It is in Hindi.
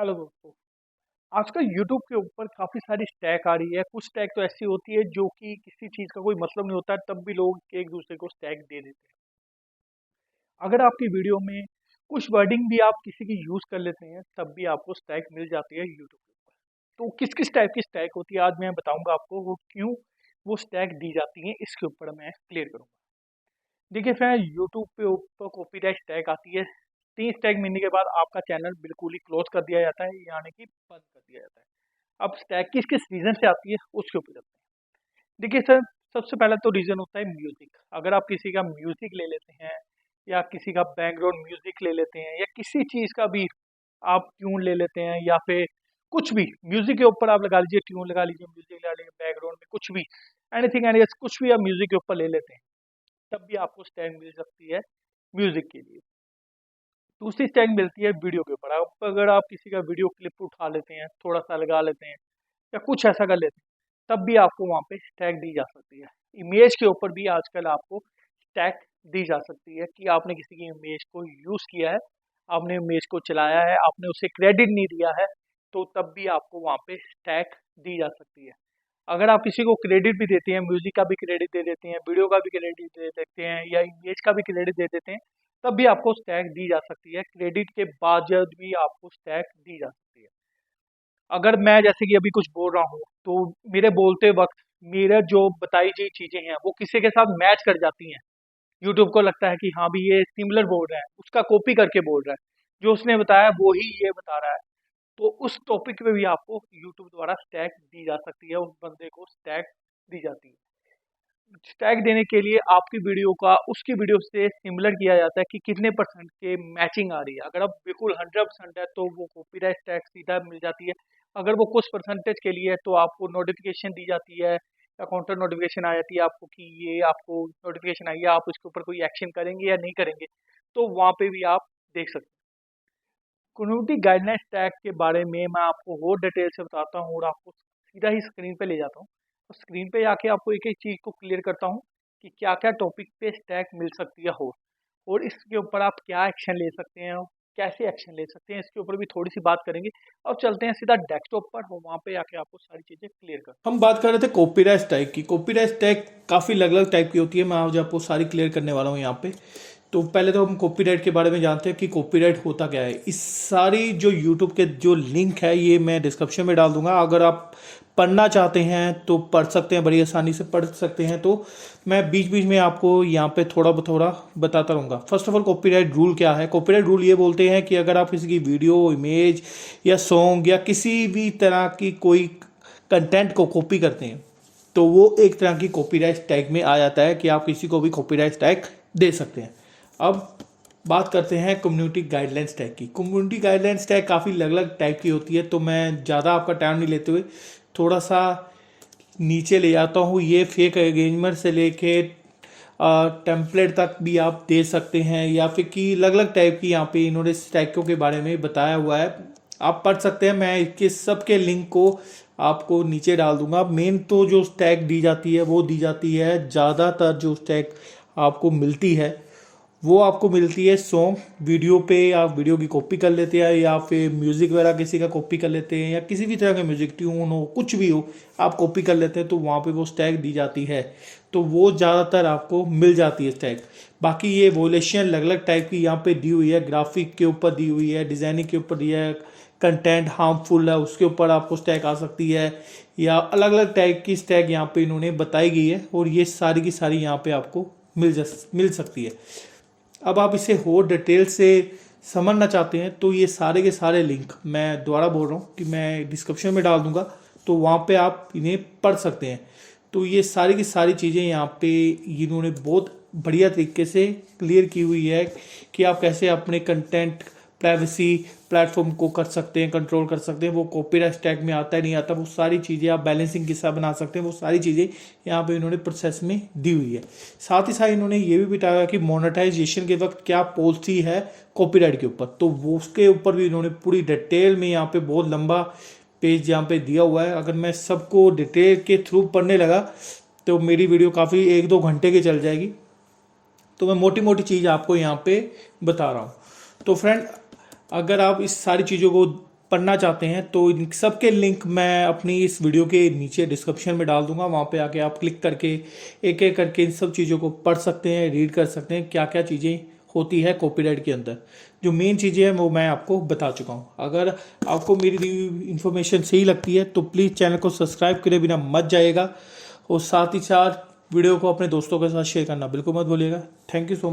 हेलो दोस्तों। आजकल यूट्यूब के ऊपर काफ़ी सारी स्टैक आ रही है। कुछ स्टैक तो ऐसी होती है जो कि किसी चीज़ का कोई मतलब नहीं होता है, तब भी लोग एक दूसरे को स्टैक दे देते हैं। अगर आपकी वीडियो में कुछ वर्डिंग भी आप किसी की यूज़ कर लेते हैं, तब भी आपको स्टैक मिल जाती है यूट्यूब के ऊपर। तो किस किस टाइप की स्टैक होती है आज मैं बताऊंगा आपको, वो क्यों वो स्टैक दी जाती हैं, इसके ऊपर मैं क्लियर करूंगा। देखिए फ्रेंड, यूट्यूब पे ऊपर कॉपीराइट स्टैक आती है। 3 स्टैक मिलने के बाद आपका चैनल बिल्कुल ही क्लोज कर दिया जाता है, यानी कि बंद कर दिया जाता है। अब स्टैक किस किस रीज़न से आती है उसके ऊपर चलते हैं। देखिए सर, सबसे पहला तो रीज़न होता है म्यूज़िक। अगर आप किसी का म्यूज़िक ले लेते हैं या किसी का बैकग्राउंड म्यूज़िक ले लेते हैं या किसी चीज़ का भी आप ट्यून ले लेते हैं, या फिर कुछ भी म्यूज़िक के ऊपर आप लगा लीजिए, ट्यून लगा लीजिए, म्यूज़िक लगा लीजिए, बैकग्राउंड में कुछ भी एनीथिंग एनी कुछ भी आप म्यूज़िक के ऊपर ले लेते हैं, तब भी आपको स्टैक मिल सकती है म्यूज़िक के लिए। दूसरी स्टैक मिलती है वीडियो के ऊपर। आप अगर आप किसी का वीडियो क्लिप उठा लेते हैं, थोड़ा सा लगा लेते हैं या कुछ ऐसा कर लेते हैं, तब भी आपको वहाँ पे स्टैक दी जा सकती है। इमेज के ऊपर भी आजकल आपको स्टैक दी जा सकती है कि आपने किसी की इमेज को यूज़ किया है, आपने इमेज को चलाया है, आपने उसे क्रेडिट नहीं दिया है, तो तब भी आपको वहाँ पे स्टैक दी जा सकती है। अगर आप किसी को क्रेडिट भी देते हैं, म्यूजिक का भी क्रेडिट दे देते हैं, वीडियो का भी क्रेडिट दे देते हैं या इमेज का भी क्रेडिट दे देते हैं, तब भी आपको स्टैक दी जा सकती है। क्रेडिट के बावजूद भी आपको स्टैक दी जा सकती है। अगर मैं जैसे कि अभी कुछ बोल रहा हूँ, तो मेरे बोलते वक्त मेरे जो बताई गई चीज़ें हैं वो किसी के साथ मैच कर जाती हैं, यूट्यूब को लगता है कि हाँ भी ये सिमिलर बोल रहा है, उसका कॉपी करके बोल रहा है, जो उसने बताया वो ही ये बता रहा है, तो उस टॉपिक पे भी आपको यूट्यूब द्वारा स्टैक दी जा सकती है, उस बंदे को स्टैक दी जाती है। टैग देने के लिए आपकी वीडियो का उसकी वीडियो से सिमिलर किया जाता है कि कितने परसेंट के मैचिंग आ रही है। अगर आप बिल्कुल 100% है तो वो कॉपीराइट टैग सीधा मिल जाती है। अगर वो कुछ परसेंटेज के लिए है तो आपको नोटिफिकेशन दी जाती है या काउंटर नोटिफिकेशन आ जाती है आपको कि ये आपको नोटिफिकेशन आई है, आप उसके ऊपर कोई एक्शन करेंगे या नहीं करेंगे, तो वहाँ पे भी आप देख सकते हैं। कम्युनिटी गाइडलाइंस टैग के बारे में मैं आपको और डिटेल से बताता हूँ और आपको सीधा ही स्क्रीन पे ले जाता हूँ। तो स्क्रीन पे आके आपको एक एक चीज़ को क्लियर करता हूँ कि क्या क्या टॉपिक पे टैग मिल सकती है हो, और इसके ऊपर आप क्या एक्शन ले सकते हैं और कैसे एक्शन ले सकते हैं, इसके ऊपर भी थोड़ी सी बात करेंगे। अब चलते हैं सीधा डेस्कटॉप पर, और वहाँ पे आके आपको सारी चीज़ें क्लियर कर। हम बात कर रहे थे कॉपीराइट स्ट्राइक की। कॉपीराइट स्ट्राइक काफ़ी अलग अलग टाइप की होती है। मैं आज आपको सारी क्लियर करने वाला हूँ यहाँ पे। तो पहले तो हम कॉपीराइट के बारे में जानते हैं कि कॉपीराइट होता क्या है। इस सारी जो यूट्यूब के जो लिंक है ये मैं डिस्क्रिप्शन में डाल दूंगा। अगर आप पढ़ना चाहते हैं तो पढ़ सकते हैं, बड़ी आसानी से पढ़ सकते हैं। तो मैं बीच बीच में आपको यहाँ पे थोड़ा थोड़ा बताता रहूँगा। First of all, copyright rule क्या है। कॉपीराइट रूल ये बोलते हैं कि अगर आप किसी की वीडियो, इमेज या सॉन्ग या किसी भी तरह की कोई कंटेंट को कॉपी करते हैं तो वो एक तरह की कॉपीराइट टैग में आ जाता है कि आप किसी को भी कॉपीराइट टैग दे सकते हैं। अब बात करते हैं कम्युनिटी गाइडलाइंस टैग की। कम्युनिटी गाइडलाइंस टैग काफ़ी अलग अलग टाइप की होती है, तो मैं ज़्यादा आपका टाइम नहीं लेते हुए थोड़ा सा नीचे ले जाता हूँ। ये फेक अरेंजमेंट से लेके टेम्पलेट तक भी आप दे सकते हैं, या फिर कि अलग अलग टाइप की यहाँ पे इन्होंने टैगों के बारे में बताया हुआ है। आप पढ़ सकते हैं। मैं इसके सबके लिंक को आपको नीचे डाल दूंगा। मेन तो जो टैग दी जाती है वो दी जाती है, ज़्यादातर जो टैग आपको मिलती है वो आपको मिलती है सॉन्ग वीडियो पे। आप वीडियो की कॉपी कर लेते हैं या फिर म्यूज़िक वगैरह किसी का कॉपी कर लेते हैं, या किसी भी तरह का म्यूज़िक ट्यून हो, कुछ भी हो, आप कॉपी कर लेते हैं तो वहाँ पे वो टैग दी जाती है। तो वो ज़्यादातर आपको मिल जाती है टैग। बाकी ये वोलेशन अलग अलग टाइप की यहाँ पे दी हुई है। ग्राफिक के ऊपर दी हुई है, डिज़ाइनिंग के ऊपर दिया है, कंटेंट हार्मफुल है उसके ऊपर आपको स्टैक आ सकती है, या अलग अलग टाइप की स्टैक यहाँ पे इन्होंने बताई गई है। और ये सारी की सारी यहाँ पे आपको मिल सकती है। अब आप इसे और डिटेल से समझना चाहते हैं तो ये सारे के सारे लिंक मैं दोबारा बोल रहा हूँ कि मैं डिस्क्रिप्शन में डाल दूंगा, तो वहाँ पे आप इन्हें पढ़ सकते हैं। तो ये सारी की सारी चीज़ें यहाँ पे इन्होंने बहुत बढ़िया तरीके से क्लियर की हुई है कि आप कैसे अपने कंटेंट प्राइवेसी प्लेटफॉर्म को कर सकते हैं, कंट्रोल कर सकते हैं। वो कॉपीराइट टैग में आता है नहीं आता, वो सारी चीज़ें आप बैलेंसिंग किस्सा बना सकते हैं, वो सारी चीज़ें यहाँ पे इन्होंने प्रोसेस में दी हुई है। साथ ही साथ इन्होंने ये भी बताया कि मोनेटाइजेशन के वक्त क्या पॉलिसी है कॉपीराइट के ऊपर, तो वो उसके ऊपर भी इन्होंने पूरी डिटेल में यहाँ पे बहुत लंबा पेज यहाँ पे दिया हुआ है। अगर मैं सबको डिटेल के थ्रू पढ़ने लगा तो मेरी वीडियो काफ़ी 1-2 घंटे की चल जाएगी। तो मैं मोटी मोटी चीज़ आपको यहाँ पे बता रहा हूँ। तो फ्रेंड, अगर आप इस सारी चीज़ों को पढ़ना चाहते हैं तो इन सब के लिंक मैं अपनी इस वीडियो के नीचे डिस्क्रिप्शन में डाल दूंगा। वहाँ पे आके आप क्लिक करके एक एक करके इन सब चीज़ों को पढ़ सकते हैं, रीड कर सकते हैं, क्या क्या चीज़ें होती है कॉपीराइट के अंदर। जो मेन चीज़ें हैं वो मैं आपको बता चुका हूँ। अगर आपको मेरी दी इन्फॉर्मेशन सही लगती है तो प्लीज़ चैनल को सब्सक्राइब करे बिना मत जाइएगा, और साथ ही साथ वीडियो को अपने दोस्तों के साथ शेयर करना बिल्कुल मत भूलिएगा। Thank you so much.